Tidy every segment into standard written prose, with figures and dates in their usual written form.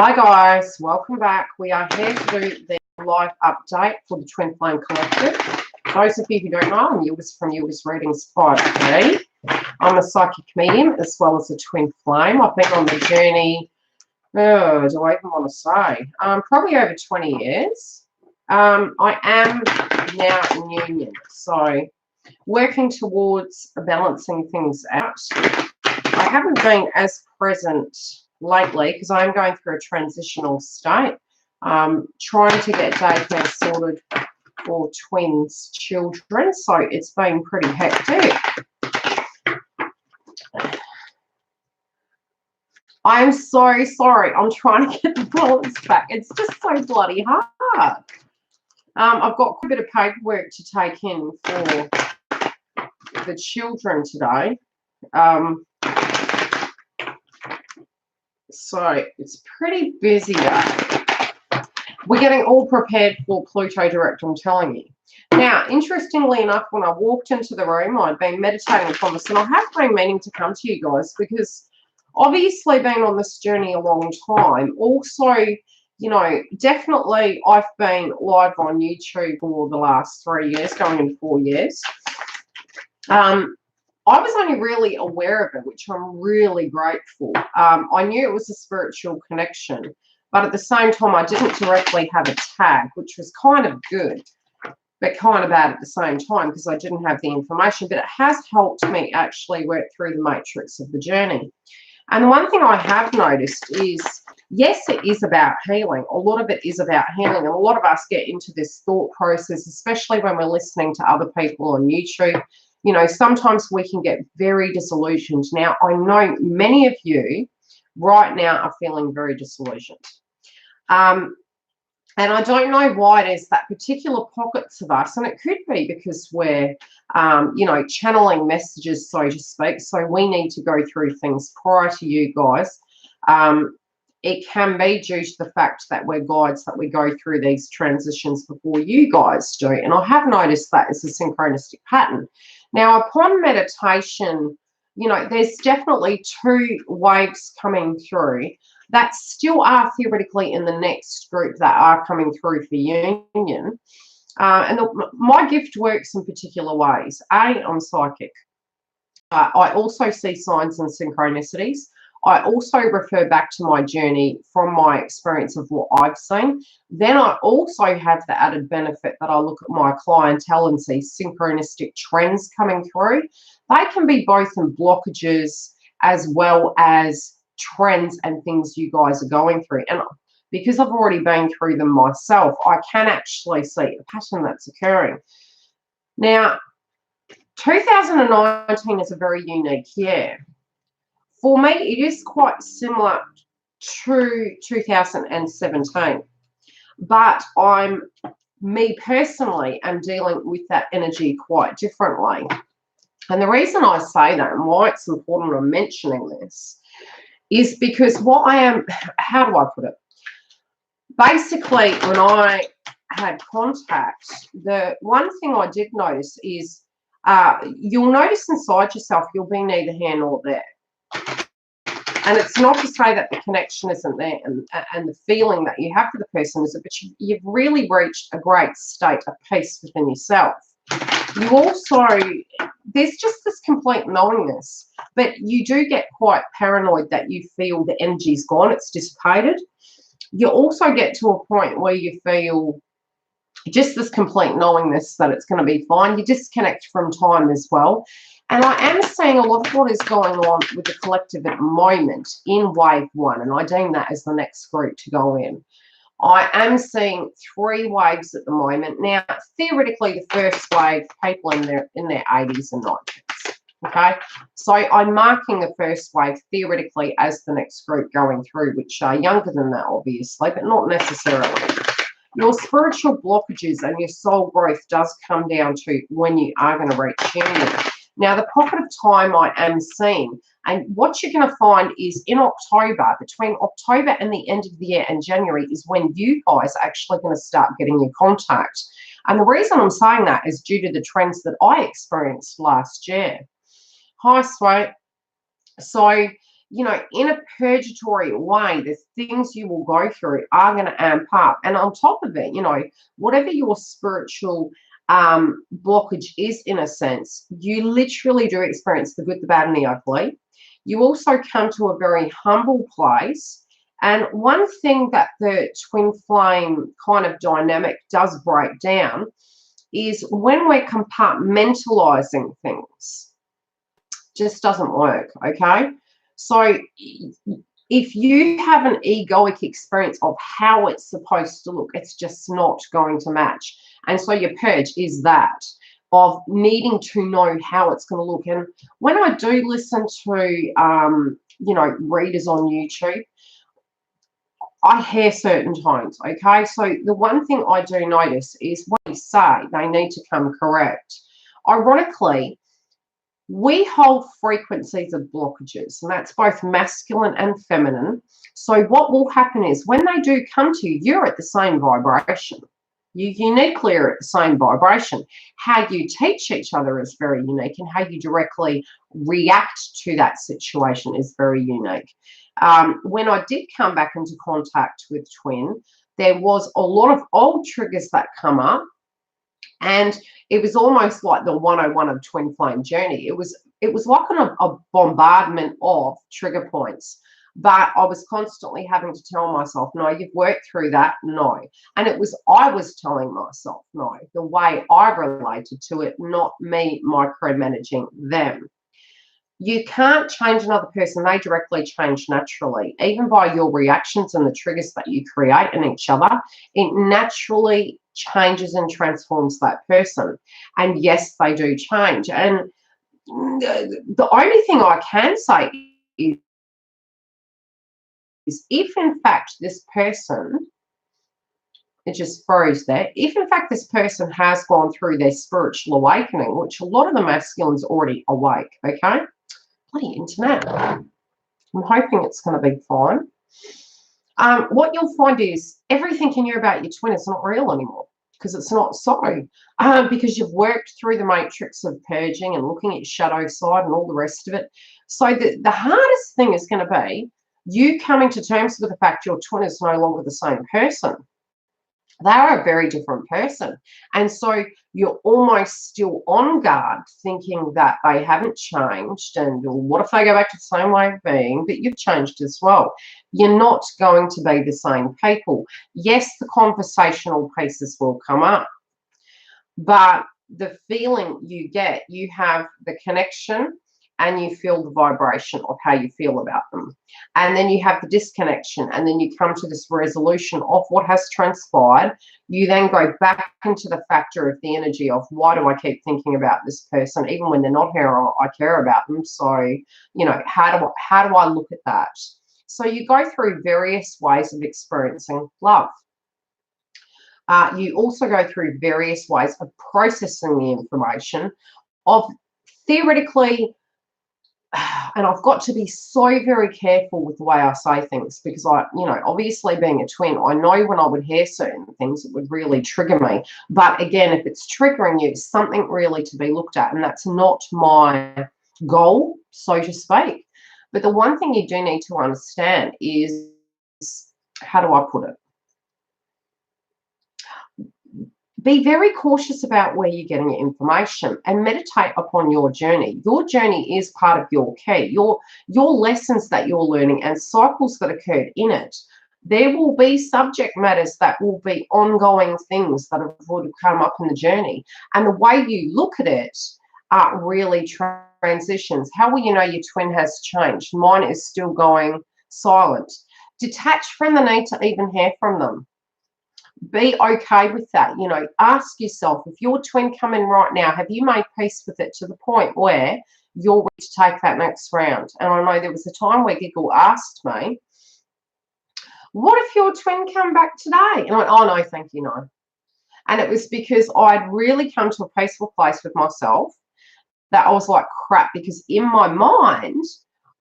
Hi guys, welcome back. We are here to do the live update for the Twin Flame Collective. Those of you who don't know, I'm Yildiz from Yildiz Readings 5D. I'm a psychic medium as well as a twin flame. I've been on the journey, do I even want to say, probably over 20 years. I am now in union, so working towards balancing things out. I haven't been as present lately because I'm going through a transitional state, trying to get daycare sorted for twins children, so it's been pretty hectic. I'm so sorry. I'm trying to get the balance back. It's just so bloody hard. I've got quite a bit of paperwork to take in for the children today. So it's pretty busy though. We're getting all prepared for Pluto direct, I'm telling you. Now, interestingly enough, when I walked into the room, I'd been meditating upon this, and I have been meaning to come to you guys because obviously been on this journey a long time. Also, you know, definitely I've been live on YouTube for the last 3 years, going into 4 years. I was only really aware of it, which I'm really grateful. I knew it was a spiritual connection, but at the same time, I didn't directly have a tag, which was kind of good, but kind of bad at the same time because I didn't have the information. But it has helped me actually work through the matrix of the journey. And the one thing I have noticed is, yes, it is about healing. A lot of it is about healing. And a lot of us get into this thought process, especially when we're listening to other people on YouTube. You know, sometimes we can get very disillusioned. Now, I know many of you right now are feeling very disillusioned. And I don't know why there's that particular pockets of us, and it could be because we're, you know, channeling messages, so to speak. So we need to go through things prior to you guys. It can be due to the fact that we're guides, that we go through these transitions before you guys do. And I have noticed that as a synchronistic pattern. Now, upon meditation, you know, there's definitely two waves coming through that still are theoretically in the next group that are coming through for union. My gift works in particular ways. I'm psychic. I also see signs and synchronicities. I also refer back to my journey from my experience of what I've seen. Then I also have the added benefit that I look at my clientele and see synchronistic trends coming through. They can be both in blockages as well as trends and things you guys are going through. And because I've already been through them myself, I can actually see a pattern that's occurring. Now, 2019 is a very unique year. For me, it is quite similar to 2017, but me personally, am dealing with that energy quite differently. And the reason I say that and why it's important I'm mentioning this is because how do I put it? Basically, when I had contact, the one thing I did notice is you'll notice inside yourself you'll be neither here nor there. And it's not to say that the connection isn't there and the feeling that you have for the person isn't, but you've really reached a great state of peace within yourself. You also, there's just this complete knowingness, but you do get quite paranoid that you feel the energy's gone, it's dissipated. You also get to a point where you feel just this complete knowingness that it's going to be fine. You disconnect from time as well. And I am seeing a lot of what is going on with the collective at the moment in wave one, and I deem that as the next group to go in. I am seeing 3 waves at the moment. Now, theoretically, the first wave, people in their 80s and 90s. Okay, so I'm marking the first wave theoretically as the next group going through, which are younger than that, obviously, but not necessarily. Your spiritual blockages and your soul growth does come down to when you are going to reach union. Now, the pocket of time I am seeing, and what you're going to find is in October, between October and the end of the year and January is when you guys are actually going to start getting your contact. And the reason I'm saying that is due to the trends that I experienced last year. Hi, sweet. So you know, in a purgatory way, the things you will go through are going to amp up. And on top of it, you know, whatever your spiritual blockage is, in a sense, you literally do experience the good, the bad, and the ugly. You also come to a very humble place. And one thing that the twin flame kind of dynamic does break down is when we're compartmentalizing things, just doesn't work, okay? So if you have an egoic experience of how it's supposed to look, it's just not going to match. And so your purge is that, of needing to know how it's going to look. And when I do listen to, you know, readers on YouTube, I hear certain tones, okay? So the one thing I do notice is what you say, they need to come correct. Ironically, we hold frequencies of blockages, and that's both masculine and feminine. So what will happen is when they do come to you, you're at the same vibration. You uniquely are at the same vibration. How you teach each other is very unique, and how you directly react to that situation is very unique. When I did come back into contact with twin, there was a lot of old triggers that come up, and it was almost like the 101 of twin flame journey. It was like a bombardment of trigger points. But I was constantly having to tell myself, no, you've worked through that, no. And I was telling myself, no, the way I related to it, not me micromanaging them. You can't change another person. They directly change naturally. Even by your reactions and the triggers that you create in each other, it naturally changes and transforms that person. And yes, they do change. And the only thing I can say is if in fact this person, it just froze there, if in fact this person has gone through their spiritual awakening, which a lot of the masculines already awake, okay? Bloody internet. I'm hoping it's going to be fine. What you'll find is everything you knew about your twin is not real anymore, because it's not so. Because you've worked through the matrix of purging and looking at your shadow side and all the rest of it. So the hardest thing is going to be you coming to terms with the fact your twin is no longer the same person. They are a very different person. And so you're almost still on guard, thinking that they haven't changed. And what if they go back to the same way of being? But you've changed as well. You're not going to be the same people. Yes, the conversational pieces will come up. But the feeling you get, you have the connection and you feel the vibration of how you feel about them. And then you have the disconnection, and then you come to this resolution of what has transpired. You then go back into the factor of the energy of, why do I keep thinking about this person? Even when they're not here, I care about them. So, you know, how do I look at that? So you go through various ways of experiencing love. You also go through various ways of processing the information, of theoretically, and I've got to be so very careful with the way I say things, because you know, obviously being a twin, I know when I would hear certain things, it would really trigger me. But again, if it's triggering you, it's something really to be looked at, and that's not my goal, so to speak. But the one thing you do need to understand is, how do I put it? Be very cautious about where you're getting your information, and meditate upon your journey. Your journey is part of your key, your lessons that you're learning and cycles that occurred in it. There will be subject matters that will be ongoing things that would have come up in the journey. And the way you look at it really transitions. How will you know your twin has changed? Mine is still going silent. Detach from the need to even hear from them. Be okay with that. You know, ask yourself, if your twin come in right now, have you made peace with it to the point where you're ready to take that next round? And I know there was a time where Giggle asked me, what if your twin come back today? And I went, oh no, thank you, no. And it was because I'd really come to a peaceful place with myself that I was like, crap, because in my mind,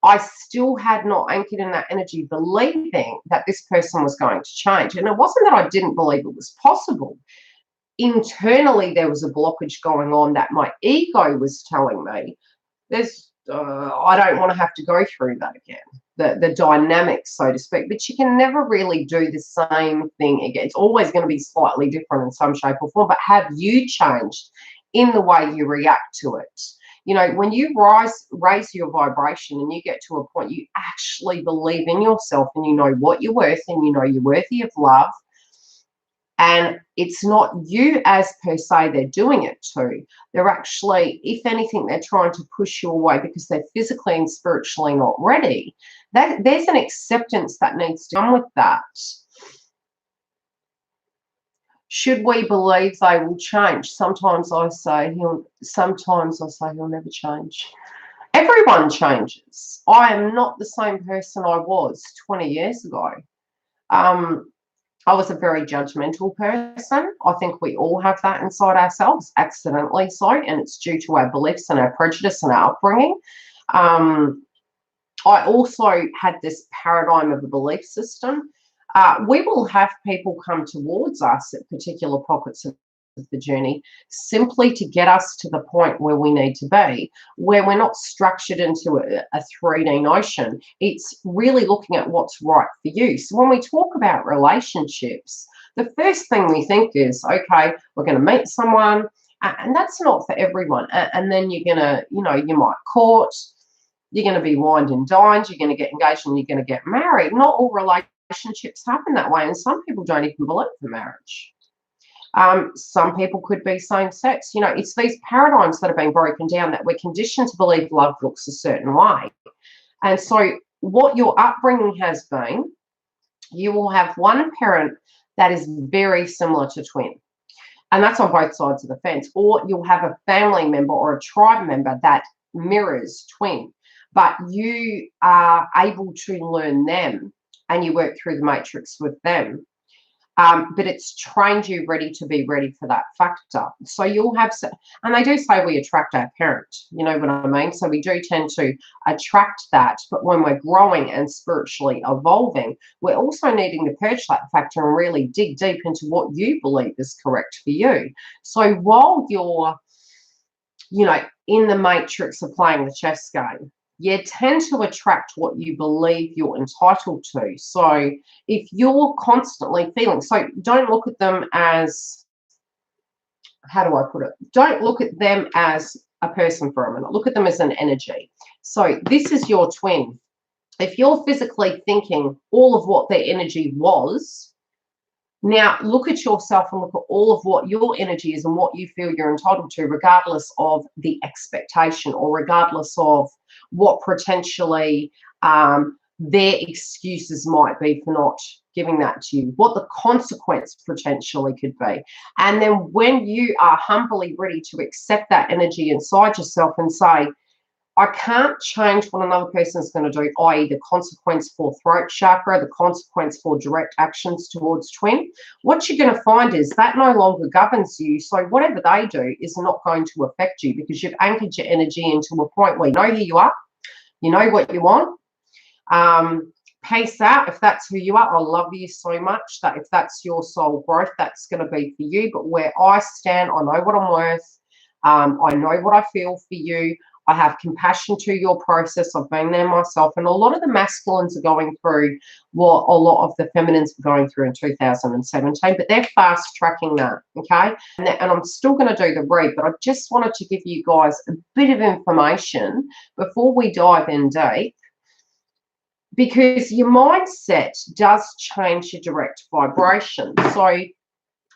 I still had not anchored in that energy, believing that this person was going to change. And it wasn't that I didn't believe it was possible. Internally, there was a blockage going on that my ego was telling me, there's I don't want to have to go through that again. The dynamics, so to speak. But you can never really do the same thing again. It's always going to be slightly different in some shape or form. But have you changed in the way you react to it? You know, when you raise your vibration and you get to a point you actually believe in yourself and you know what you're worth and you know you're worthy of love, and it's not you as per se they're doing it to. They're actually, if anything, they're trying to push you away because they're physically and spiritually not ready. There's an acceptance that needs to come with that. Should we believe they will change? Sometimes I say he'll never change. Everyone changes. I am not the same person I was 20 years ago. I was a very judgmental person. I think we all have that inside ourselves, accidentally so, and it's due to our beliefs and our prejudice and our upbringing. I also had this paradigm of a belief system. We will have people come towards us at particular pockets of the journey simply to get us to the point where we need to be, where we're not structured into a 3D notion. It's really looking at what's right for you. So when we talk about relationships, the first thing we think is, okay, we're going to meet someone, and that's not for everyone. And then you're going to, you know, you might court, you're going to be wined and dined, you're going to get engaged, and you're going to get married. Not all relationships happen that way, and some people don't even believe in marriage. Some people could be same sex. You know, it's these paradigms that have been broken down that we're conditioned to believe love looks a certain way. And so what your upbringing has been, you will have one parent that is very similar to twin. And that's on both sides of the fence. Or you'll have a family member or a tribe member that mirrors twin. But you are able to learn them and you work through the matrix with them. But it's trained you ready to be ready for that factor. So you'll have, and they do say we attract our parent, you know what I mean? So we do tend to attract that, but when we're growing and spiritually evolving, we're also needing to purge that factor and really dig deep into what you believe is correct for you. So while you're, you know, in the matrix of playing the chess game, you tend to attract what you believe you're entitled to. So if you're constantly feeling, so don't look at them as, how do I put it? Don't look at them as a person for a minute. Look at them as an energy. So this is your twin. If you're physically thinking all of what their energy was, now look at yourself and look at all of what your energy is and what you feel you're entitled to, regardless of the expectation or regardless of what potentially their excuses might be for not giving that to you, what the consequence potentially could be. And then when you are humbly ready to accept that energy inside yourself and say, I can't change what another person is going to do, i.e. the consequence for throat chakra, the consequence for direct actions towards twin. What you're going to find is that no longer governs you. So whatever they do is not going to affect you because you've anchored your energy into a point where you know who you are, you know what you want. Peace out if that's who you are. I love you so much that if that's your soul growth, that's going to be for you. But where I stand, I know what I'm worth. I know what I feel for you. I have compassion to your process. I've been there myself. And a lot of the masculines are going through what a lot of the feminines were going through in 2017, but they're fast tracking that, okay? And I'm still going to do the read, but I just wanted to give you guys a bit of information before we dive in deep, because your mindset does change your direct vibration. So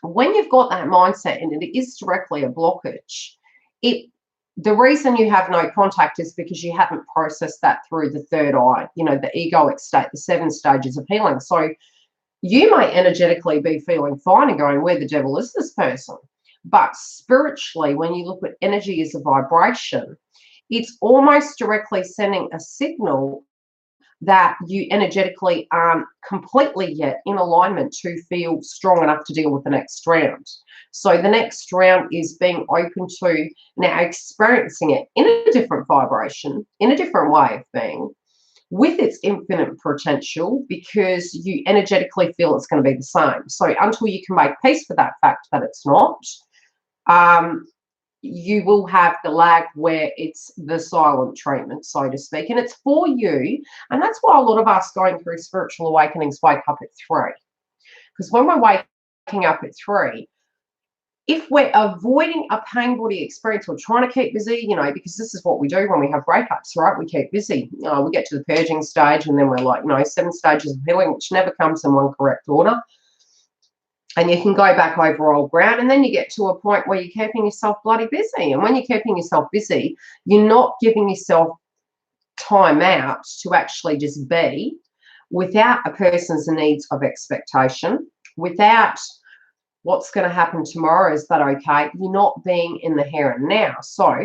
when you've got that mindset and it is directly a blockage, the reason you have no contact is because you haven't processed that through the third eye, you know, the egoic state, the 7 stages of healing. So you may energetically be feeling fine and going, where the devil is this person? But spiritually, when you look at energy as a vibration, it's almost directly sending a signal that you energetically aren't completely yet in alignment to feel strong enough to deal with the next round. So the next round is being open to now experiencing it in a different vibration, in a different way of being, with its infinite potential, because you energetically feel it's going to be the same. So until you can make peace with that fact that it's not, you will have the lag where it's the silent treatment, so to speak, and it's for you. And that's why a lot of us going through spiritual awakenings wake up at 3, because when we're waking up at 3, if we're avoiding a pain body experience or trying to keep busy, you know, because this is what we do when we have breakups, right? We keep busy. We get to the purging stage, and then we're like, you know, 7 stages of healing, which never comes in one correct order. And you can go back over old ground, and then you get to a point where you're keeping yourself bloody busy. And when you're keeping yourself busy, you're not giving yourself time out to actually just be without a person's needs of expectation, without what's going to happen tomorrow, is that okay? You're not being in the here and now. So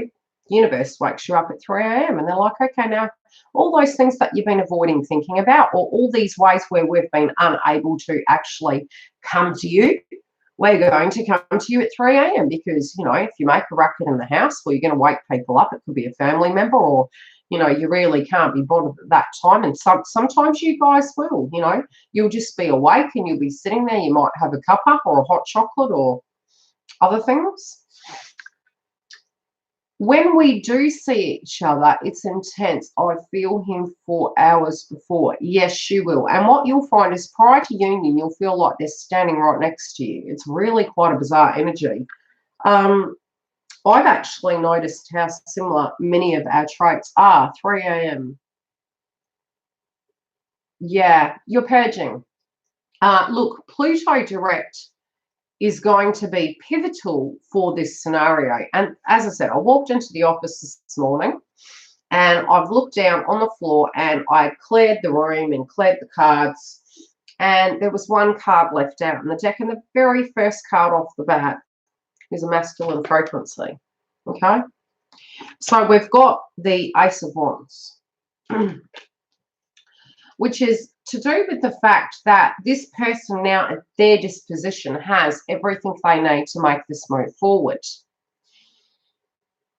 the universe wakes you up at 3 a.m. and they're like, okay, now all those things that you've been avoiding thinking about, or all these ways where we've been unable to actually come to you, we're going to come to you at 3 a.m. because, you know, if you make a racket in the house, well, you're going to wake people up. It could be a family member, or, you know, you really can't be bothered at that time. And sometimes you guys will, you know, you'll just be awake and you'll be sitting there. You might have a cuppa or a hot chocolate or other things. When we do see each other, it's intense. I feel him for hours before. Yes, you will. And what you'll find is prior to union, you'll feel like they're standing right next to you. It's really quite a bizarre energy. I've actually noticed how similar many of our traits are. 3 a.m. Yeah, you're purging. Look, Pluto direct is going to be pivotal for this scenario. And as I said, I walked into the office this morning and I've looked down on the floor and I cleared the room and cleared the cards, and there was one card left out in the deck, and the very first card off the bat is a masculine frequency. Okay, so we've got the Ace of Wands, which is to do with the fact that this person now at their disposition has everything they need to make this move forward.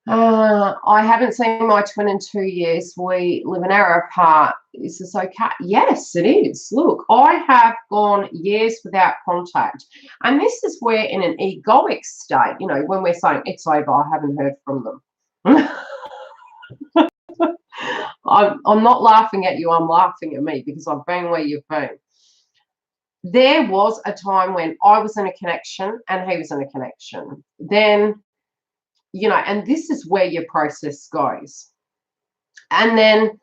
I haven't seen my twin in 2 years. We live an hour apart. Is this okay? Yes, it is. Look, I have gone years without contact. And this is where in an egoic state, you know, when we're saying it's over, I haven't heard from them. I'm not laughing at you, I'm laughing at me because I've been where you've been. There was a time when I was in a connection and he was in a connection. Then, you know, and this is where your process goes. And then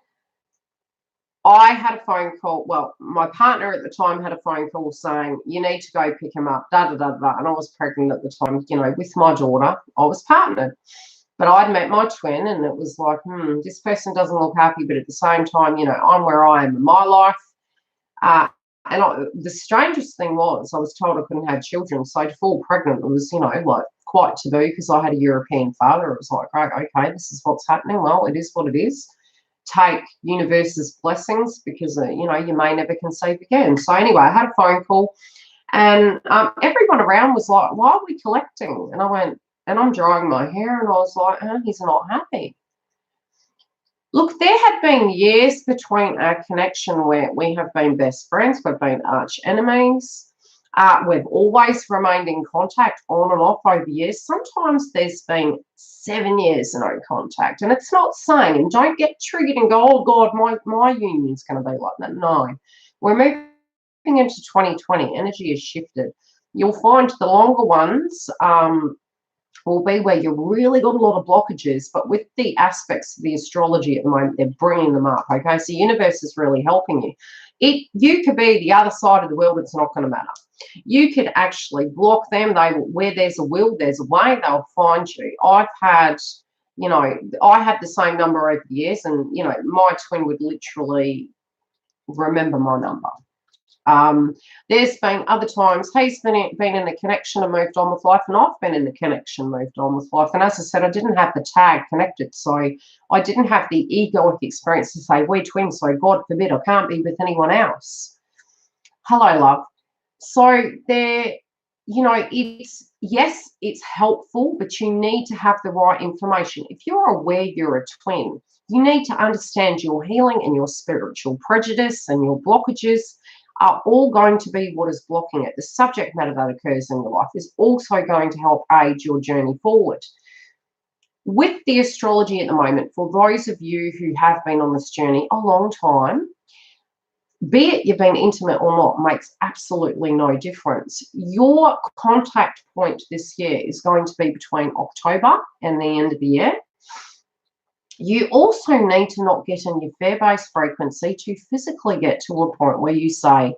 I had a phone call. Well, my partner at the time had a phone call saying, you need to go pick him up, da, da, da, da. And I was pregnant at the time, you know, with my daughter. I was partnered. But I'd met my twin and it was like, this person doesn't look happy, but at the same time, you know, I'm where I am in my life. The strangest thing was I was told I couldn't have children. So to fall pregnant was, you know, like quite taboo because I had a European father. It was like, right, okay, this is what's happening. Well, it is what it is. Take universe's blessings because, you know, you may never conceive again. So anyway, I had a phone call and everyone around was like, why are we collecting? And I went, and I'm drying my hair, and I was like, he's not happy. Look, there had been years between our connection where we have been best friends, we've been arch enemies, we've always remained in contact on and off over years. Sometimes there's been 7 years no contact, and it's not saying, and don't get triggered and go, oh God, my union's going to be like that. No, we're moving into 2020. Energy has shifted. You'll find the longer ones will be where you really got a lot of blockages, but with the aspects of the astrology at the moment, they're bringing them up, okay? So the universe is really helping you. You could be the other side of the world, it's not going to matter. You could actually block them. Where there's a will, there's a way, they'll find you. I've had, you know, I had the same number over the years, and, you know, my twin would literally remember my number. There's been other times he's been in the connection and moved on with life, and I've been in the connection, moved on with life. And as I said, I didn't have the tag connected, so I didn't have the egoic experience to say we're twins, so God forbid I can't be with anyone else. Hello, love. So there, you know, yes, it's helpful, but you need to have the right information. If you're aware you're a twin, you need to understand your healing and your spiritual prejudice and your blockages are all going to be what is blocking it. The subject matter that occurs in your life is also going to help aid your journey forward. With the astrology at the moment, for those of you who have been on this journey a long time, be it you've been intimate or not, makes absolutely no difference. Your contact point this year is going to be between October and the end of the year. You also need to not get in your fear-based frequency to physically get to a point where you say,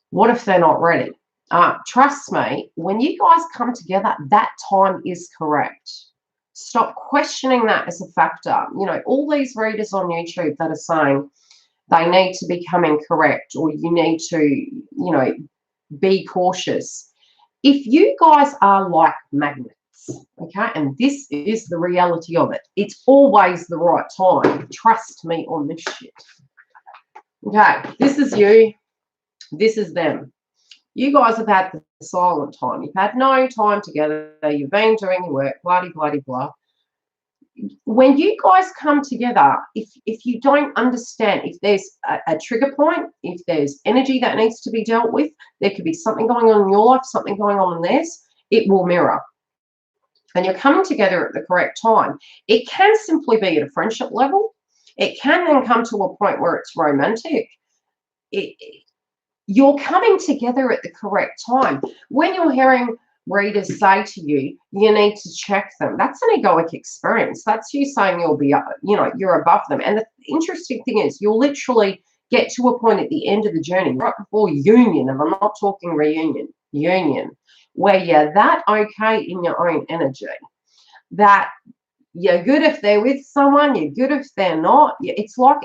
what if they're not ready? Trust me, when you guys come together, that time is correct. Stop questioning that as a factor. You know, all these readers on YouTube that are saying they need to be coming correct, or you need to, you know, be cautious. If you guys are like magnets, okay, and this is the reality of it, it's always the right time. Trust me on this shit. Okay, this is you, this is them. You guys have had the silent time. You've had no time together. You've been doing your work, blah, blah, blah. When you guys come together, if you don't understand, if there's a trigger point, if there's energy that needs to be dealt with, there could be something going on in your life, something going on in theirs, it will mirror. And you're coming together at the correct time. It can simply be at a friendship level. It can then come to a point where it's romantic. You're coming together at the correct time. When you're hearing readers say to you, you need to check them, that's an egoic experience. That's you saying you'll be, you know, you're above them. And the interesting thing is, you'll literally get to a point at the end of the journey, right before union, and I'm not talking reunion, union, where you're that okay in your own energy that you're good if they're with someone, you're good if they're not. It's like,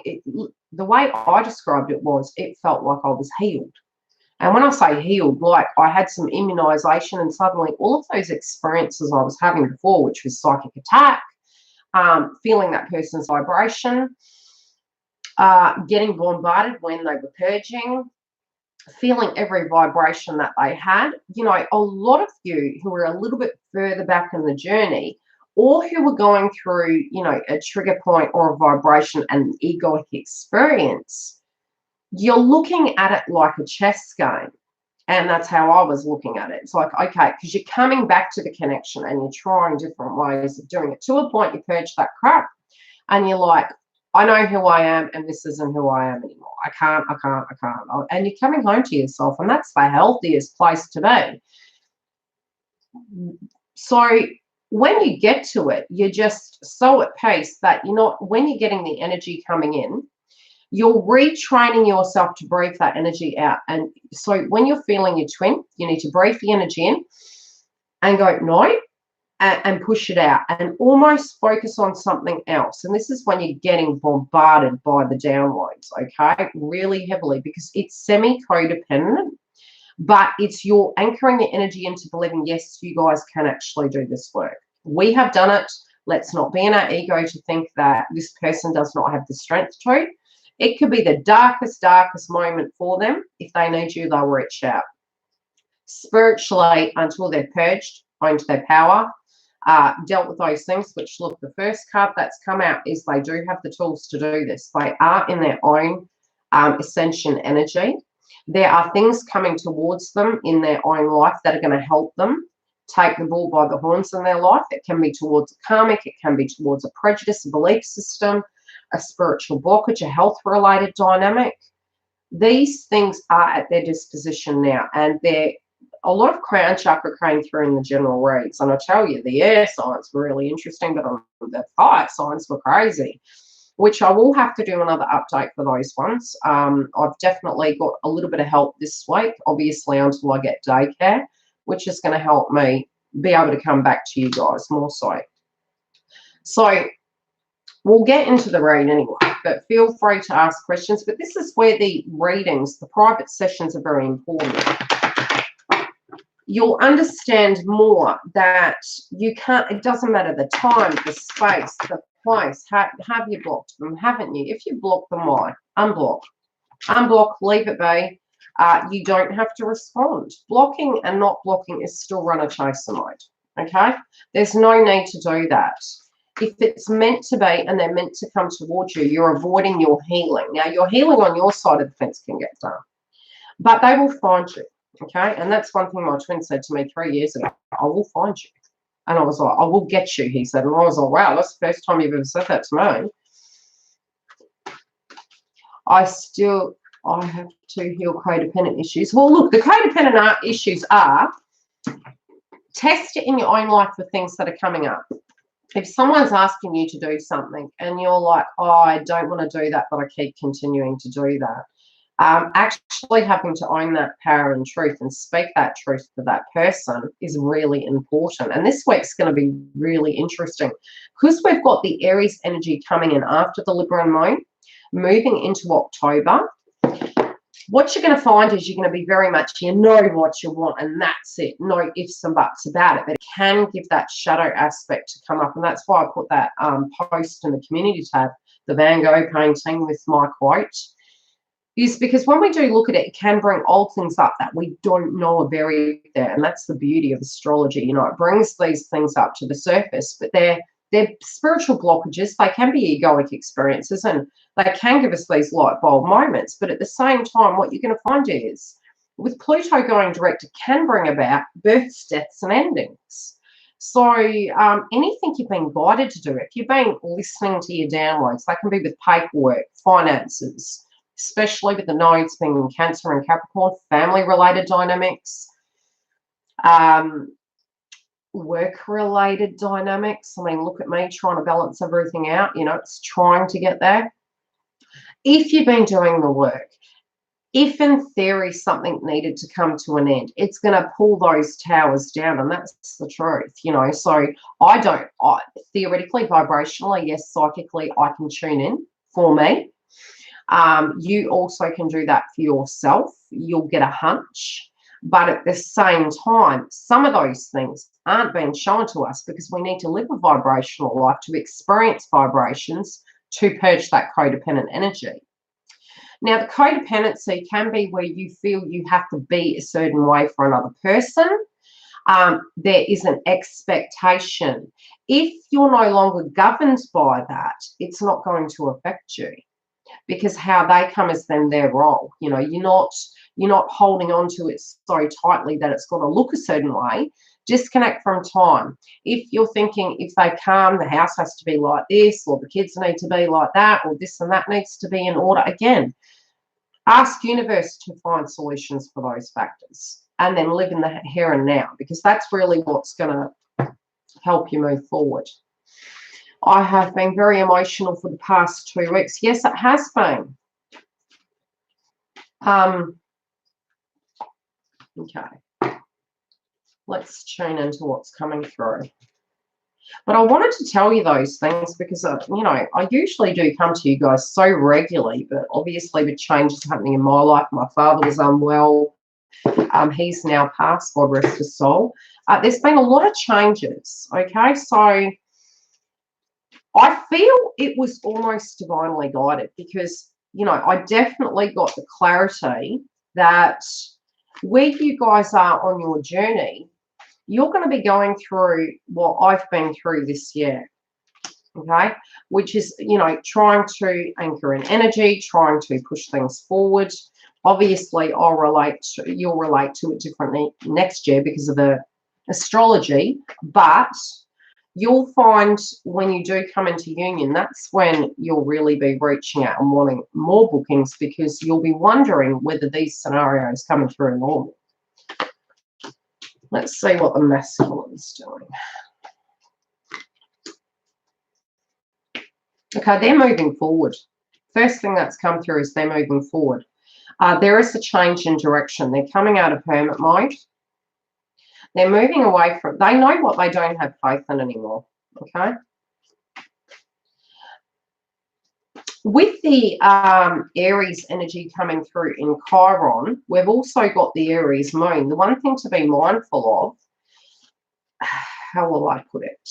the way I described it was, it felt like I was healed. And when I say healed, like I had some immunization, and suddenly all of those experiences I was having before, which was psychic attack, feeling that person's vibration, getting bombarded when they were purging, feeling every vibration that they had. You know, a lot of you who are a little bit further back in the journey, or who were going through, you know, a trigger point or a vibration and an egoic experience, you're looking at it like a chess game. And that's how I was looking at it. It's like, okay, because you're coming back to the connection and you're trying different ways of doing it. To a point, you purge that crap and you're like, I know who I am, and this isn't who I am anymore. I can't. And you're coming home to yourself, and that's the healthiest place to be. So when you get to it, you're just so at peace that you're not, when you're getting the energy coming in, you're retraining yourself to breathe that energy out. And so when you're feeling your twin, you need to breathe the energy in and go, no, and push it out and almost focus on something else. And this is when you're getting bombarded by the downloads, okay, really heavily, because it's semi-codependent, but it's you're anchoring your energy into believing, yes, you guys can actually do this work. We have done it. Let's not be in our ego to think that this person does not have the strength to. It could be the darkest moment for them. If they need you, they'll reach out. Spiritually, until they're purged, owned their power, dealt with those things, which, look, the first card that's come out is they do have the tools to do this. They are in their own ascension energy. There are things coming towards them in their own life that are going to help them take the bull by the horns in their life. It can be towards a karmic, it can be towards a prejudice, a belief system, a spiritual blockage, a health-related dynamic. These things are at their disposition now, and they're a lot of crown chakra came through in the general reads. And I tell you, the air signs were really interesting, but the fire signs were crazy, which I will have to do another update for those ones. I've definitely got a little bit of help this week, obviously, until I get daycare, which is going to help me be able to come back to you guys more so. So we'll get into the read anyway, but feel free to ask questions. But this is where the readings, the private sessions, are very important. You'll understand more that you can't, it doesn't matter the time, the space, the place. Have you blocked them? Haven't you? If you block them, why? Unblock. Unblock, leave it be. You don't have to respond. Blocking and not blocking is still runner chaser mode. Okay? There's no need to do that. If it's meant to be and they're meant to come towards you, you're avoiding your healing. Now, your healing on your side of the fence can get done, but they will find you. Okay, and that's one thing my twin said to me 3 years ago. I will find you. And I was like, I will get you, he said. And I was like, wow, that's the first time you've ever said that to me. I have to heal codependent issues. Well, look, the codependent issues are, test it in your own life for things that are coming up. If someone's asking you to do something and you're like, oh, I don't want to do that, but I keep continuing to do that. Actually having to own that power and truth and speak that truth to that person is really important. And this week's going to be really interesting because we've got the Aries energy coming in after the Libra moon, moving into October. What you're going to find is you're going to be very much, you know what you want, and that's it. No ifs and buts about it. But it can give that shadow aspect to come up. And that's why I put that post in the community tab, the Van Gogh painting with my quote, is because when we do look at it, it can bring old things up that we don't know are buried there. And that's the beauty of astrology. You know, it brings these things up to the surface, but they're spiritual blockages. They can be egoic experiences and they can give us these light bulb moments. But at the same time, what you're going to find is with Pluto going direct, it can bring about births, deaths, and endings. So anything you've been guided to do, if you've been listening to your downloads, they can be with paperwork, finances, especially with the nodes being in Cancer and Capricorn, family-related dynamics, work-related dynamics. I mean, look at me trying to balance everything out. You know, it's trying to get there. If you've been doing the work, if in theory something needed to come to an end, it's going to pull those towers down, and that's the truth, you know. So theoretically, vibrationally, yes, psychically, I can tune in for me. You also can do that for yourself. You'll get a hunch. But at the same time, some of those things aren't being shown to us because we need to live a vibrational life to experience vibrations to purge that codependent energy. Now, the codependency can be where you feel you have to be a certain way for another person. There is an expectation. If you're no longer governed by that, it's not going to affect you because how they come is then their role. You know, you're not holding on to it so tightly that it's got to look a certain way. Disconnect from time. If you're thinking if they come, the house has to be like this, or the kids need to be like that, or this and that needs to be in order, again, ask universe to find solutions for those factors and then live in the here and now, because that's really what's going to help you move forward. I have been very emotional for the past 2 weeks. Yes, it has been. Okay. Let's tune into what's coming through. But I wanted to tell you those things because, you know, I usually do come to you guys so regularly, but obviously with changes happening in my life, my father was unwell. He's now passed, God rest his soul. There's been a lot of changes, okay? So I feel it was almost divinely guided because, you know, I definitely got the clarity that where you guys are on your journey, you're going to be going through what I've been through this year, okay, which is, you know, trying to anchor in energy, trying to push things forward. Obviously, you'll relate to it differently next year because of the astrology, but you'll find when you do come into union, that's when you'll really be reaching out and wanting more bookings because you'll be wondering whether these scenarios coming through are normal. Let's see what the masculine's doing. Okay, they're moving forward. First thing that's come through is they're moving forward. There is a change in direction. They're coming out of hermit mode. They're moving away from, they know what they don't have faith in anymore, okay? With the Aries energy coming through in Chiron, we've also got the Aries moon. The one thing to be mindful of, how will I put it?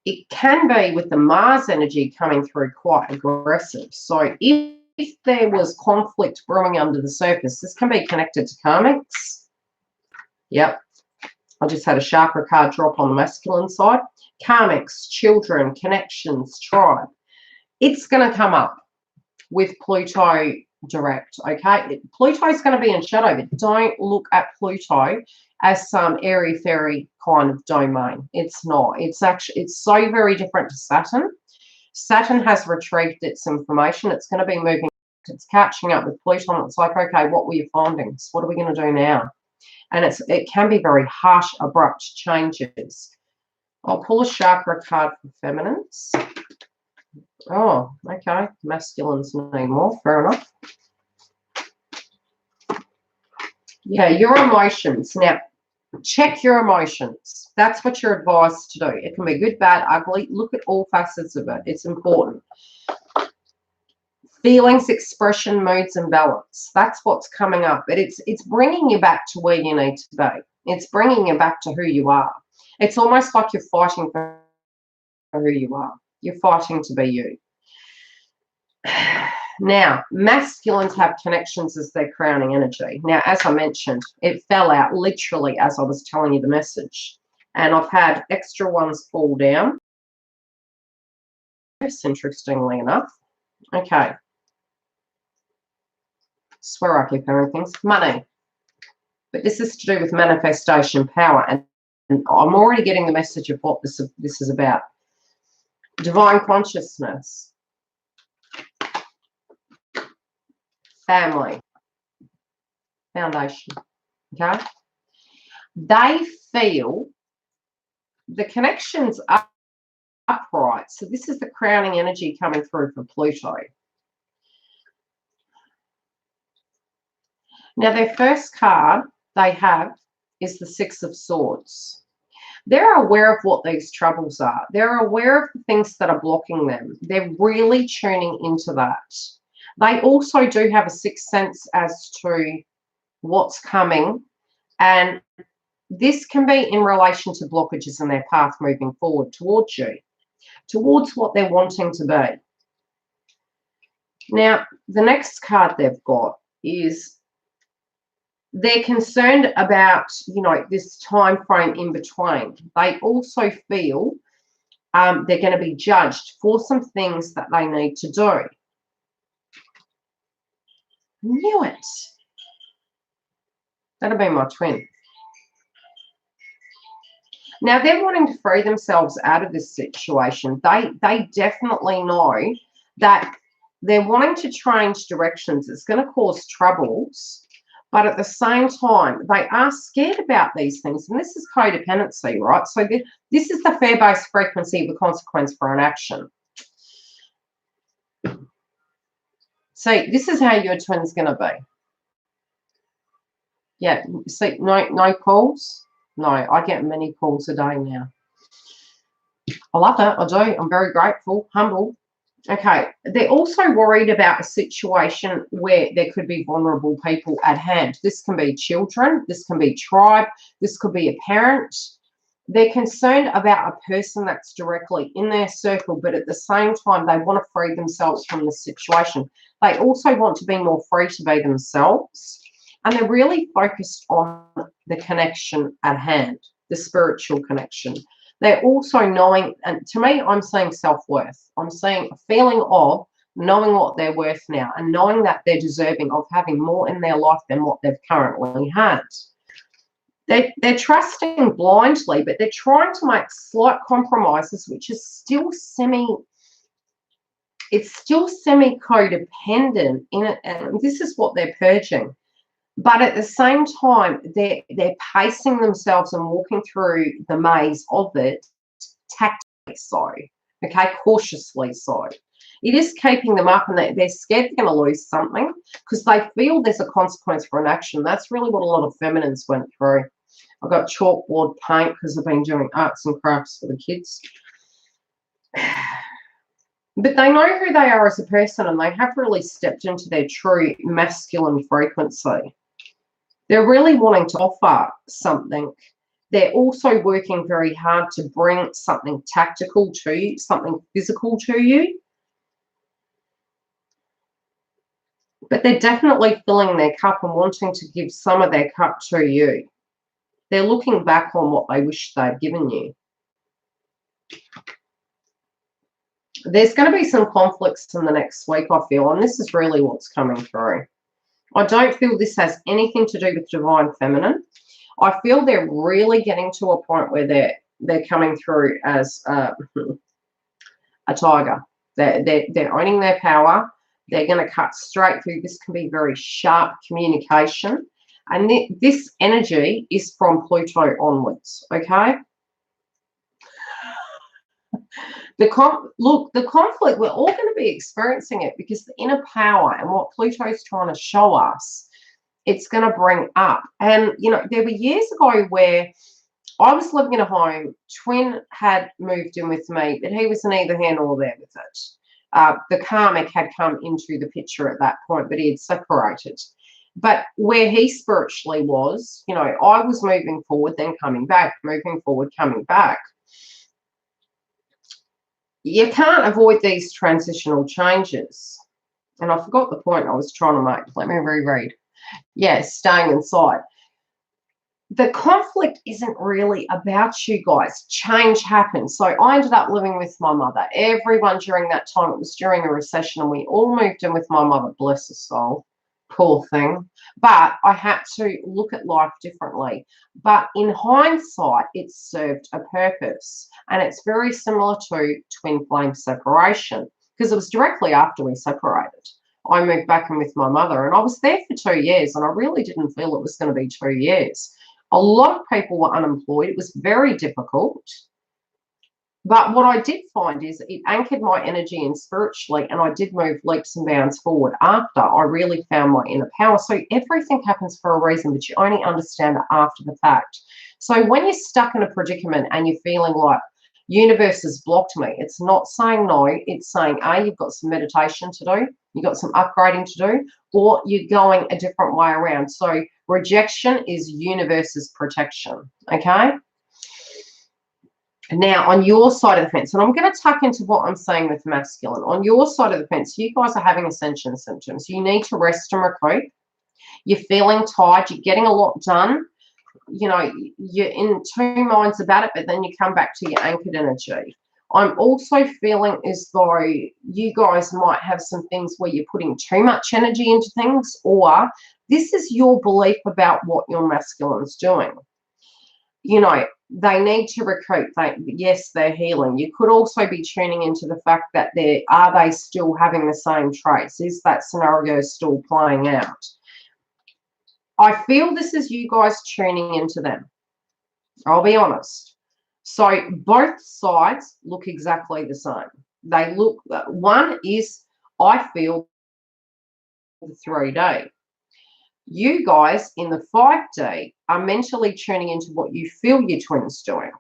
It can be with the Mars energy coming through quite aggressive. So if there was conflict brewing under the surface, this can be connected to karmics. Yep. I just had a chakra card drop on the masculine side. Karmics, children, connections, tribe. It's going to come up with Pluto direct, okay? Pluto's going to be in shadow, but don't look at Pluto as some airy fairy kind of domain. It's not. It's actually, it's so very different to Saturn. Saturn has retrieved its information. It's going to be moving. It's catching up with Pluto. It's like, okay, what were your findings? What are we going to do now? And it can be very harsh, abrupt changes. I'll pull a chakra card for feminines. Oh, okay. Masculines need more. Fair enough. Yeah, your emotions. Now, check your emotions. That's what you're advised to do. It can be good, bad, ugly. Look at all facets of it. It's important. Feelings, expression, moods, and balance. That's what's coming up. But it's bringing you back to where you need to be. It's bringing you back to who you are. It's almost like you're fighting for who you are. You're fighting to be you. Now, masculines have connections as their crowning energy. Now, as I mentioned, it fell out literally as I was telling you the message. And I've had extra ones fall down. Yes, interestingly enough. Okay. Swear I keep hearing things. Money. But this is to do with manifestation power. And I'm already getting the message of what this is about. Divine consciousness. Family. Foundation. Okay? They feel the connections are upright. So this is the crowning energy coming through for Pluto. Now, their first card they have is the Six of Swords. They're aware of what these troubles are. They're aware of the things that are blocking them. They're really tuning into that. They also do have a sixth sense as to what's coming, and this can be in relation to blockages in their path moving forward towards you, towards what they're wanting to be. Now, the next card they've got is they're concerned about, you know, this time frame in between. They also feel they're going to be judged for some things that they need to do. Knew it. That'll be my twin. Now, they're wanting to free themselves out of this situation. They definitely know that they're wanting to change directions. It's going to cause troubles. But at the same time, they are scared about these things. And this is codependency, right? So this is the fear-based frequency of the consequence for an action. See, this is how your twin's going to be. Yeah, see, no calls? No, I get many calls a day now. I love it. I do. I'm very grateful, humble. Okay, they're also worried about a situation where there could be vulnerable people at hand. This can be children, this can be tribe, this could be a parent. They're concerned about a person that's directly in their circle, but at the same time, they want to free themselves from the situation. They also want to be more free to be themselves, and they're really focused on the connection at hand, the spiritual connection. They're also knowing, and to me, I'm seeing self-worth. I'm seeing a feeling of knowing what they're worth now and knowing that they're deserving of having more in their life than what they've currently had. They're trusting blindly, but they're trying to make slight compromises, which is still semi-codependent in it, and this is what they're purging. But at the same time, they're pacing themselves and walking through the maze of it tactfully so, okay, cautiously so. It is keeping them up, and they're scared they're going to lose something because they feel there's a consequence for an action. That's really what a lot of feminines went through. I've got chalkboard paint because I've been doing arts and crafts for the kids. But they know who they are as a person, and they have really stepped into their true masculine frequency. They're really wanting to offer something. They're also working very hard to bring something tactical to you, something physical to you. But they're definitely filling their cup and wanting to give some of their cup to you. They're looking back on what they wish they'd given you. There's going to be some conflicts in the next week, I feel, and this is really what's coming through. I don't feel this has anything to do with divine feminine. I feel they're really getting to a point where they're coming through as a tiger. They're owning their power. They're going to cut straight through. This can be very sharp communication. And this energy is from Pluto onwards, okay? Look, the conflict, we're all going to be experiencing it because the inner power and what Pluto's trying to show us, it's going to bring up. And, you know, there were years ago where I was living in a home, twin had moved in with me, but he was neither here nor there with it. The karmic had come into the picture at that point, but he had separated. But where he spiritually was, you know, I was moving forward, then coming back, moving forward, coming back. You can't avoid these transitional changes. And I forgot the point I was trying to make. Let me reread. Yes, staying inside. The conflict isn't really about you guys. Change happens. So I ended up living with my mother. Everyone during that time, it was during a recession, and we all moved in with my mother, bless her soul. Poor thing. But I had to look at life differently. But in hindsight, it served a purpose. And it's very similar to twin flame separation, because it was directly after we separated. I moved back in with my mother, and I was there for 2 years, and I really didn't feel it was going to be 2 years. A lot of people were unemployed. It was very difficult. But what I did find is it anchored my energy in spiritually, and I did move leaps and bounds forward after I really found my inner power. So everything happens for a reason, but you only understand it after the fact. So when you're stuck in a predicament and you're feeling like universe has blocked me, it's not saying no. It's saying, A, you've got some meditation to do, you've got some upgrading to do, or you're going a different way around. So rejection is universe's protection, okay? Now, on your side of the fence, and I'm going to tuck into what I'm saying with masculine. On your side of the fence, you guys are having ascension symptoms. You need to rest and recoup. You're feeling tired. You're getting a lot done. You know, you're in two minds about it, but then you come back to your anchored energy. I'm also feeling as though you guys might have some things where you're putting too much energy into things, or this is your belief about what your masculine's doing. You know, they need to recoup. Yes, they're healing. You could also be tuning into the fact that are they still having the same traits? Is that scenario still playing out? I feel this is you guys tuning into them. I'll be honest. So both sides look exactly the same. They look, one is, I feel, the 3D. You guys in the 5D are mentally tuning into what you feel your twin's doing.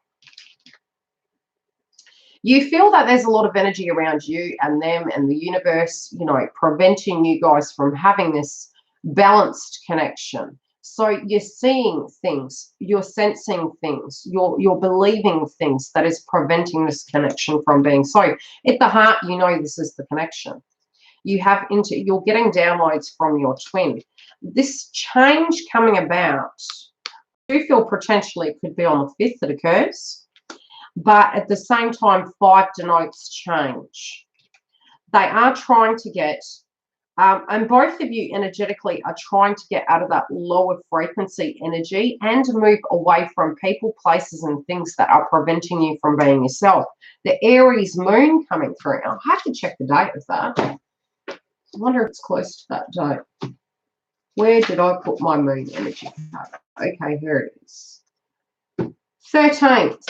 You feel that there's a lot of energy around you and them and the universe, you know, preventing you guys from having this balanced connection. So you're seeing things, you're sensing things, you're believing things that is preventing this connection from being. So at the heart, you know this is the connection. You're getting downloads from your twin. This change coming about, I do feel potentially it could be on the 5th that occurs, but at the same time, 5 denotes change. They are trying to get, and both of you energetically are trying to get out of that lower frequency energy and to move away from people, places, and things that are preventing you from being yourself. The Aries moon coming through. I'll have to check the date of that. I wonder if it's close to that date. Where did I put my moon energy card? Okay, here it is. 13th.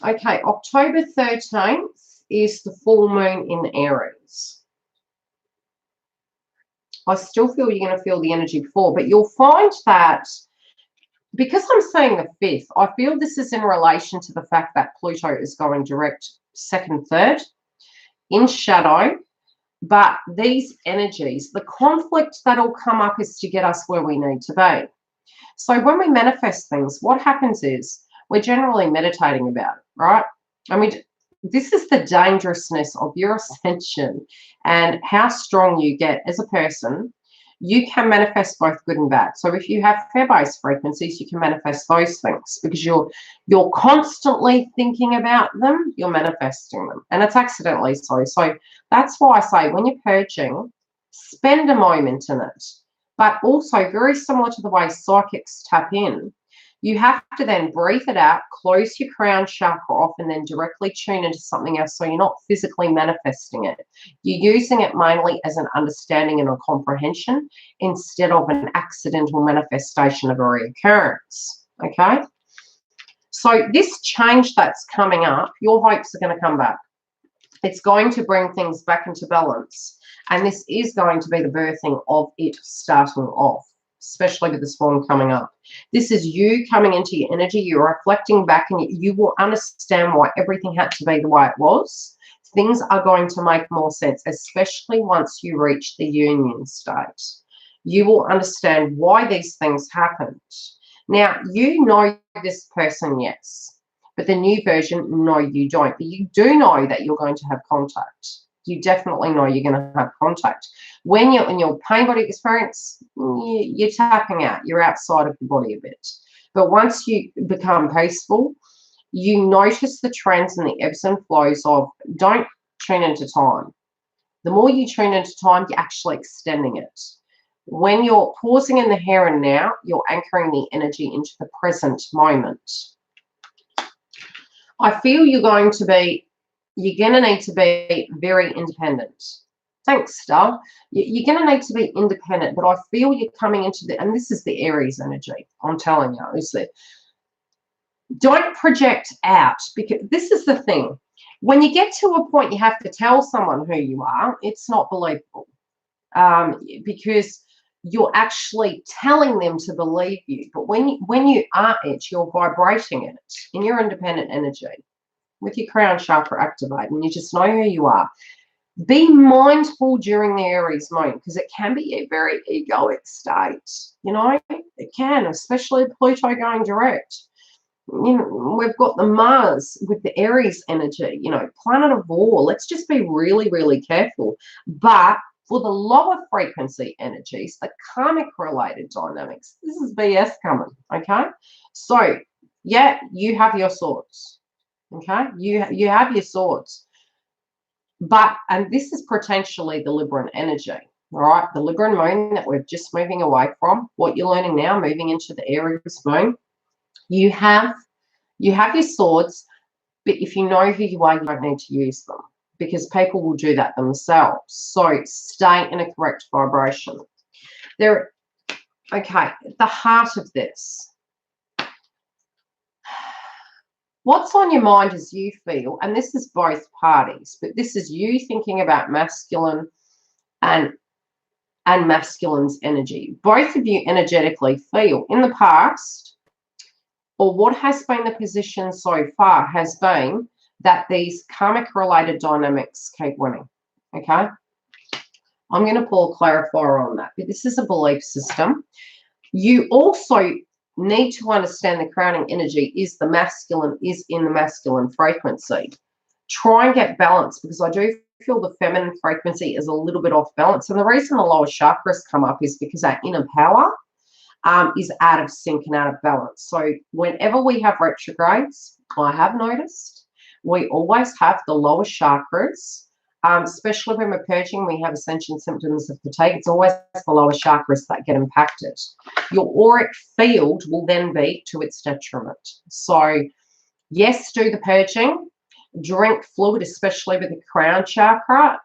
Okay, October 13th is the full moon in Aries. I still feel you're going to feel the energy before, but you'll find that because I'm saying the 5th, I feel this is in relation to the fact that Pluto is going direct 2nd, 3rd in shadow. But these energies, the conflict that'll come up is to get us where we need to be. So when we manifest things, what happens is we're generally meditating about it, right? And this is the dangerousness of your ascension and how strong you get as a person. You can manifest both good and bad. So if you have fair-based frequencies, you can manifest those things because you're constantly thinking about them, you're manifesting them, and it's accidentally so. So that's why I say when you're purging, spend a moment in it. But also very similar to the way psychics tap in, You have to then breathe it out, close your crown chakra off, and then directly tune into something else so you're not physically manifesting it. You're using it mainly as an understanding and a comprehension instead of an accidental manifestation of a reoccurrence. Okay? So this change that's coming up, your hopes are going to come back. It's going to bring things back into balance. And this is going to be the birthing of it starting off, especially with the swan coming up. This is you coming into your energy. You're reflecting back, and you will understand why everything had to be the way it was. Things are going to make more sense, especially once you reach the union state. You will understand why these things happened. Now, you know this person, yes, but the new version, no, you don't. But you do know that you're going to have contact. You definitely know you're going to have contact. When you're in your pain body experience, you're tapping out. You're outside of the body a bit. But once you become peaceful, you notice the trends and the ebbs and flows of don't tune into time. The more you tune into time, you're actually extending it. When you're pausing in the here and now, you're anchoring the energy into the present moment. I feel you're going to need to be very independent. Thanks, Star. You're going to need to be independent, but I feel you're coming into and this is the Aries energy, I'm telling you, is that don't project out, because this is the thing. When you get to a point you have to tell someone who you are, it's not believable, because you're actually telling them to believe you. But when you are it, you're vibrating it in your independent energy with your crown chakra activated, and you just know who you are. Be mindful during the Aries moon, because it can be a very egoic state. You know, it can, especially Pluto going direct. You know, we've got the Mars with the Aries energy, you know, planet of war. Let's just be really, really careful. But for the lower frequency energies, the karmic related dynamics, this is BS coming, okay? So, yeah, you have your swords, okay? You have your swords. But, and this is potentially the Libran energy, all right? The Libran moon that we're just moving away from, what you're learning now, moving into the Aries moon, you have your swords, but if you know who you are, you don't need to use them, because people will do that themselves. So stay in a correct vibration. Okay, at the heart of this, what's on your mind as you feel, and this is both parties, but this is you thinking about masculine and masculine's energy. Both of you energetically feel in the past, or what has been the position so far has been that these karmic related dynamics keep winning, okay? I'm going to pull a clarifier on that, but this is a belief system. You also need to understand the crowning energy is in the masculine frequency. Try and get balance, because I do feel the feminine frequency is a little bit off balance. And the reason the lower chakras come up is because our inner power is out of sync and out of balance. So whenever we have retrogrades, I have noticed, we always have the lower chakras, especially when we're purging, we have ascension symptoms of fatigue. It's always the lower chakras that get impacted. Your auric field will then be to its detriment. So yes, do the purging, drink fluid, especially with the crown chakra.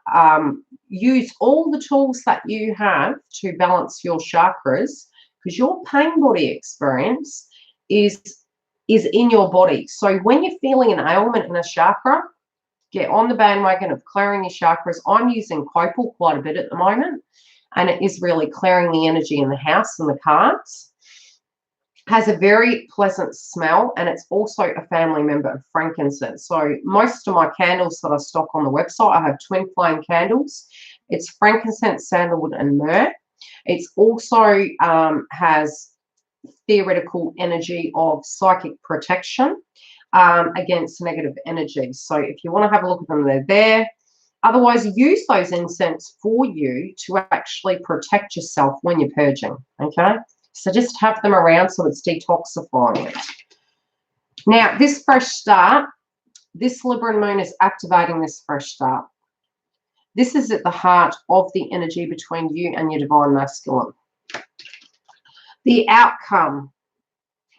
Use all the tools that you have to balance your chakras, because your pain body experience is in your body. So when you're feeling an ailment in a chakra, get on the bandwagon of clearing your chakras. I'm using Copal quite a bit at the moment, and it is really clearing the energy in the house and the cards. Has a very pleasant smell, and it's also a family member of frankincense. So most of my candles that I stock on the website, I have twin flame candles. It's frankincense, sandalwood, and myrrh. It's also has theoretical energy of psychic protection against negative energy. So if you want to have a look at them, they're there. Otherwise, use those incense for you to actually protect yourself when you're purging, okay? So just have them around so it's detoxifying it. Now, this fresh start, this Libran moon is activating this fresh start. This is at the heart of the energy between you and your divine masculine. The outcome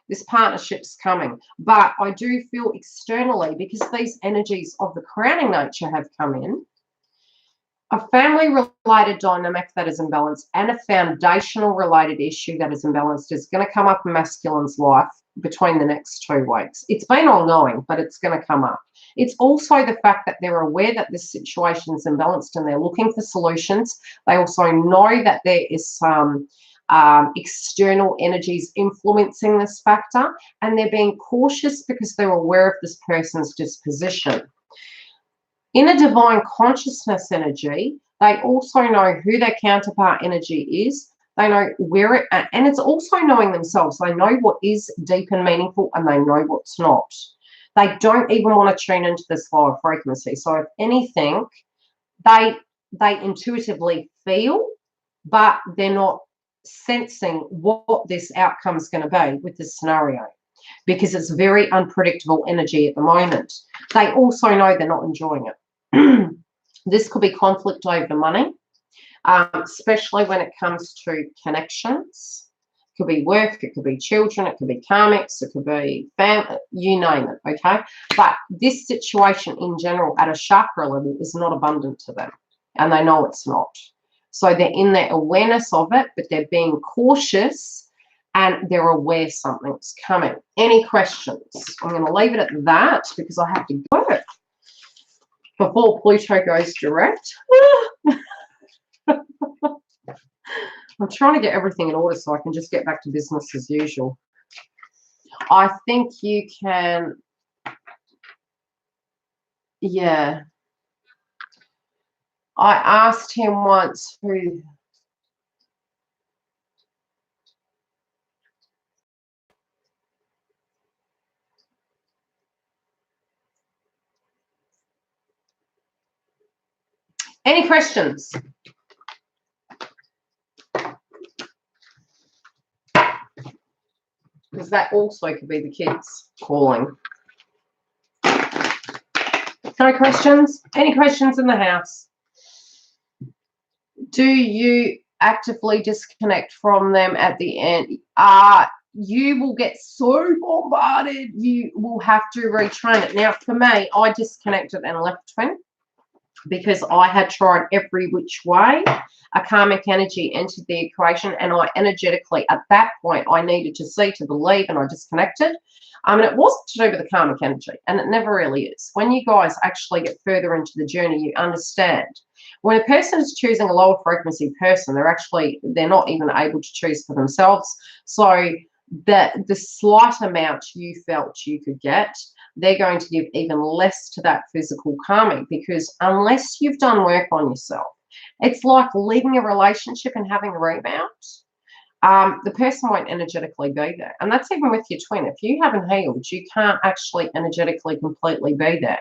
This partnership's coming. But I do feel externally, because these energies of the crowning nature have come in, a family-related dynamic that is imbalanced and a foundational-related issue that is imbalanced is going to come up in masculine's life between the next 2 weeks. It's been ongoing, but it's going to come up. It's also the fact that they're aware that this situation is imbalanced and they're looking for solutions. They also know that there is some external energies influencing this factor, and they're being cautious because they're aware of this person's disposition. In a divine consciousness energy, they also know who their counterpart energy is. They know where it, and it's also knowing themselves. They know what is deep and meaningful, and they know what's not. They don't even want to tune into this lower frequency. So if anything, they intuitively feel, but they're not sensing what this outcome is going to be with this scenario, because it's very unpredictable energy at the moment. They also know they're not enjoying it. This could be conflict over money, especially when it comes to connections. It could be work, it could be children, it could be karmics, it could be family, you name it, okay? But this situation in general at a chakra level is not abundant to them, and they know it's not. So they're in their awareness of it, but they're being cautious and they're aware something's coming. Any questions? I'm going to leave it at that because I have to go before Pluto goes direct. I'm trying to get everything in order so I can just get back to business as usual. I think you can, yeah. I asked him once who, any questions? Because that also could be the kids calling. No questions? Any questions in the house? Do you actively disconnect from them at the end? You will get so bombarded, you will have to retrain it. Now, for me, I disconnected and left twin because I had tried every which way. A karmic energy entered the equation, and I energetically, at that point, I needed to see to believe, and I disconnected. And it wasn't to do with the karmic energy, and it never really is. When you guys actually get further into the journey, you understand. When a person is choosing a lower frequency person, they're not even able to choose for themselves. So the slight amount you felt you could get, they're going to give even less to that physical karmic, because unless you've done work on yourself, it's like leaving a relationship and having a rebound. The person won't energetically be there. And that's even with your twin. If you haven't healed, you can't actually energetically completely be there.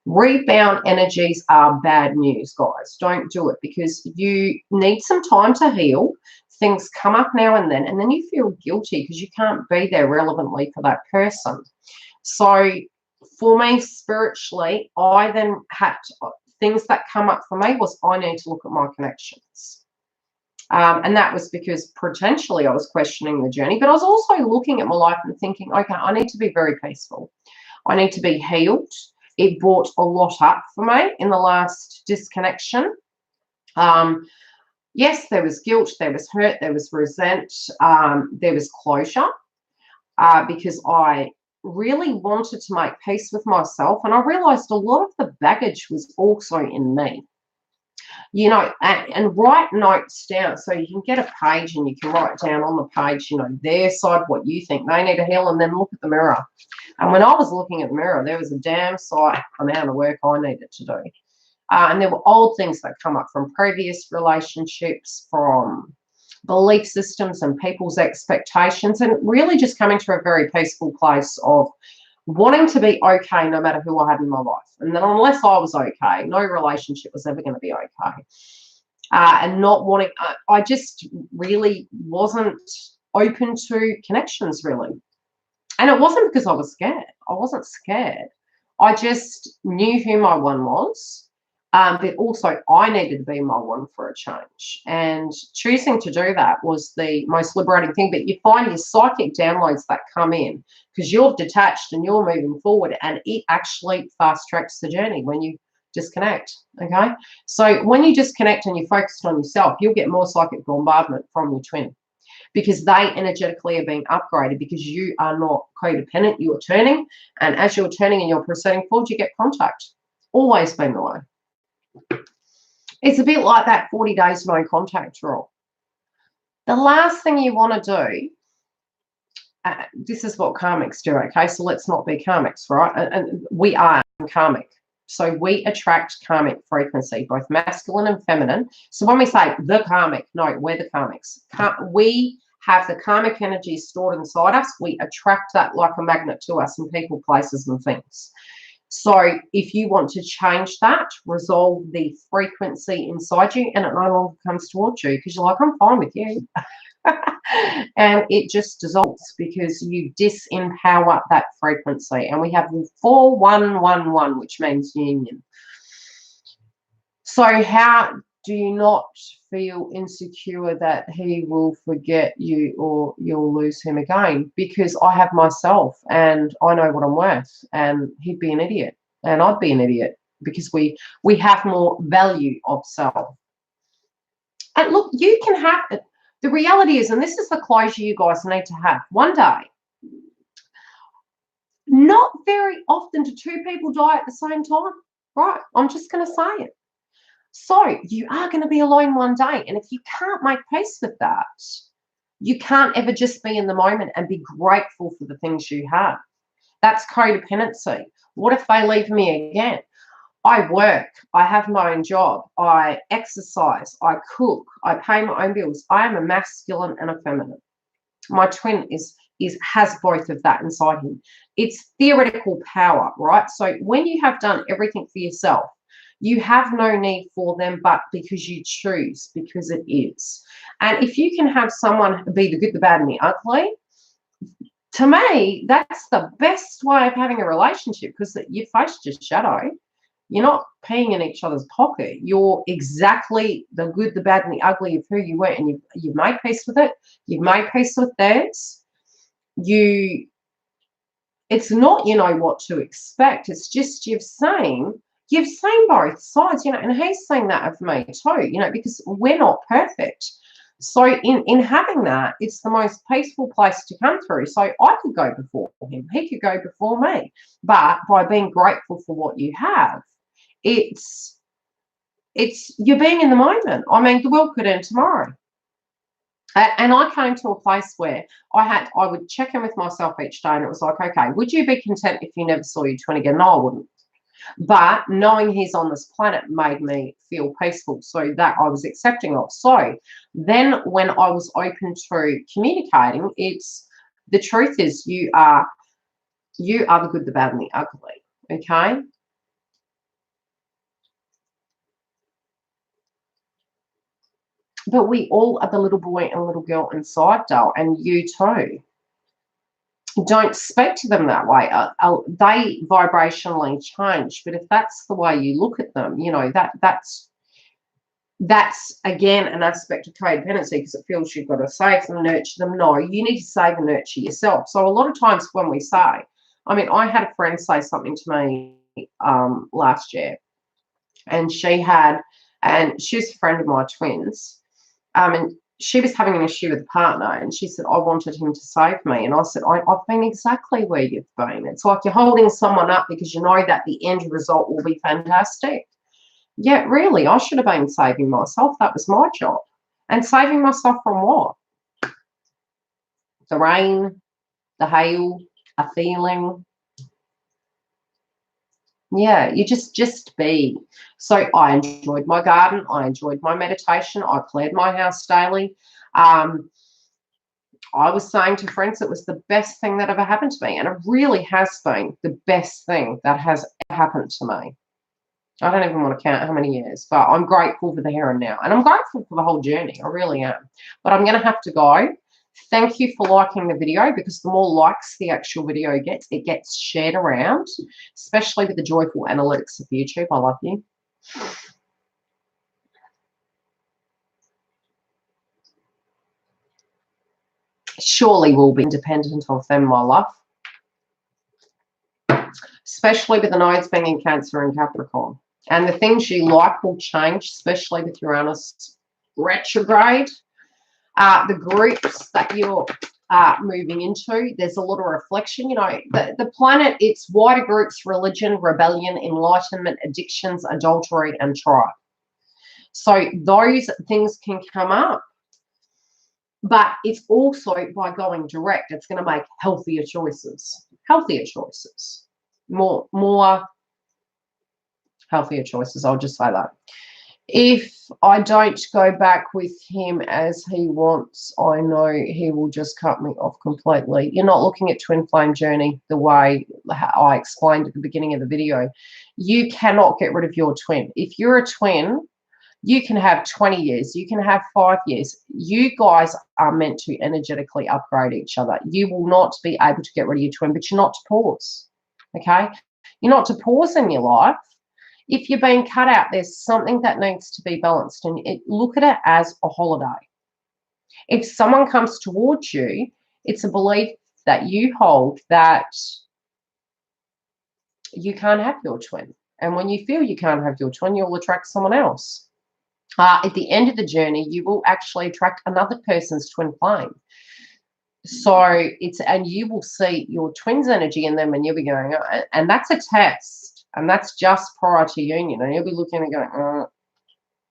Rebound energies are bad news, guys. Don't do it, because you need some time to heal. Things come up now and then you feel guilty because you can't be there relevantly for that person. So for me, spiritually, I then had to, things that come up for me was I need to look at my connections. And that was because potentially I was questioning the journey, but I was also looking at my life and thinking, okay, I need to be very peaceful. I need to be healed. It brought a lot up for me in the last disconnection. Yes, there was guilt, there was hurt, there was resent, there was closure, because I really wanted to make peace with myself, and I realized a lot of the baggage was also in me. You know, and write notes down, so you can get a page and you can write down on the page, you know, their side, what you think they need to heal, and then look at the mirror. And when I was looking at the mirror, there was a damn sight amount of work I needed to do. And there were old things that come up from previous relationships, from belief systems and people's expectations, and really just coming to a very peaceful place of wanting to be okay no matter who I had in my life. And then unless I was okay, no relationship was ever going to be okay. And not wanting, I just really wasn't open to connections, really. And it wasn't because I was scared. I wasn't scared. I just knew who my one was. But also I needed to be my one for a change. And choosing to do that was the most liberating thing. But you find your psychic downloads that come in because you're detached and you're moving forward, and it actually fast tracks the journey when you disconnect. Okay. So when you disconnect and you're focused on yourself, you'll get more psychic bombardment from your twin, because they energetically are being upgraded, because you are not codependent, you're turning. And as you're turning and you're proceeding forward, you get contact. Always been the way. It's a bit like that 40 days no contact rule. The last thing you want to do, this is what karmics do, okay? So let's not be karmics, right? And we are karmic. So we attract karmic frequency, both masculine and feminine. So when we say the karmic, no, we're the karmics. We have the karmic energy stored inside us. We attract that like a magnet to us in people, places, and things. So if you want to change that, resolve the frequency inside you, and it no longer comes towards you because you're like, I'm fine with you. And it just dissolves because you disempower that frequency. And we have 4111, which means union. So how do you not feel insecure that he will forget you or you'll lose him again? Because I have myself and I know what I'm worth, and he'd be an idiot and I'd be an idiot, because we have more value of self. And look, you can have it. The reality is, and this is the closure you guys need to have, one day, not very often do two people die at the same time, right? I'm just going to say it. So you are going to be alone one day. And if you can't make peace with that, you can't ever just be in the moment and be grateful for the things you have. That's codependency. What if they leave me again? I work, I have my own job, I exercise, I cook, I pay my own bills. I am a masculine and a feminine. My twin has both of that inside him. It's theoretical power, right? So when you have done everything for yourself, you have no need for them, but because you choose, because it is. And if you can have someone be the good, the bad, and the ugly, to me, that's the best way of having a relationship, because your face just shadow. You're not peeing in each other's pocket. You're exactly the good, the bad, and the ugly of who you were, and you've made peace with it. You've made peace with theirs. It's not, you know, what to expect. It's just you've seen both sides, you know, and he's saying that of me too, you know, because we're not perfect. So in having that, it's the most peaceful place to come through. So I could go before him, he could go before me, but by being grateful for what you have, it's you're being in the moment. I mean, the world could end tomorrow. And I came to a place where I would check in with myself each day, and it was like, okay, would you be content if you never saw your twin again? No, I wouldn't. But knowing he's on this planet made me feel peaceful, so that I was accepting of. So then when I was open to communicating, the truth is you are the good, the bad, and the ugly, okay? But we all are the little boy and little girl inside, Dale, and you too. Don't speak to them that way. They vibrationally change, but if that's the way you look at them, you know, that's again an aspect of codependency, because it feels you've got to save them, nurture them. No, you need to save and nurture yourself. So a lot of times when we say, I mean, I had a friend say something to me last year, and she was a friend of my twins, and she was having an issue with a partner, and she said, I wanted him to save me. And I said, I've been exactly where you've been. It's like you're holding someone up because you know that the end result will be fantastic. Yeah, really, I should have been saving myself. That was my job. And saving myself from what? The rain, the hail, a feeling. Yeah, you just be. So I enjoyed my garden. I enjoyed my meditation. I cleared my house daily. I was saying to friends it was the best thing that ever happened to me. And it really has been the best thing that has happened to me. I don't even want to count how many years, but I'm grateful for the here and now. And I'm grateful for the whole journey. I really am. But I'm going to have to go. Thank you for liking the video, because the more likes the actual video gets, it gets shared around, especially with the joyful analytics of YouTube. I love you. surely will be independent of them, my love. Especially with the nodes being in Cancer and Capricorn. And the things you like will change, especially with Uranus retrograde. The groups that you're moving into, there's a lot of reflection. You know, the planet, it's wider groups, religion, rebellion, enlightenment, addictions, adultery, and tribe. So those things can come up. But it's also by going direct, it's going to make healthier choices. Healthier choices. More healthier choices, I'll just say that. If I don't go back with him as he wants, I know he will just cut me off completely. You're not looking at twin flame journey the way I explained at the beginning of the video. You cannot get rid of your twin. If you're a twin, you can have 20 years, you can have 5 years. You guys are meant to energetically upgrade each other. You will not be able to get rid of your twin, but you're not to pause, okay? You're not to pause in your life. If you're being cut out, there's something that needs to be balanced, and look at it as a holiday. If someone comes towards you, it's a belief that you hold that you can't have your twin. And when you feel you can't have your twin, you'll attract someone else. At the end of the journey, you will actually attract another person's twin flame. So and you will see your twin's energy in them, and you'll be going, and that's a test. And that's just prior to union. And you'll be looking and going,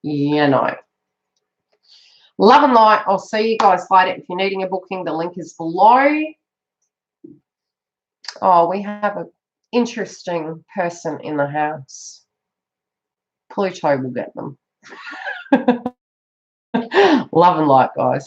yeah, no. Love and light. I'll see you guys later. If you're needing a booking, the link is below. Oh, we have an interesting person in the house. Pluto will get them. Love and light, guys.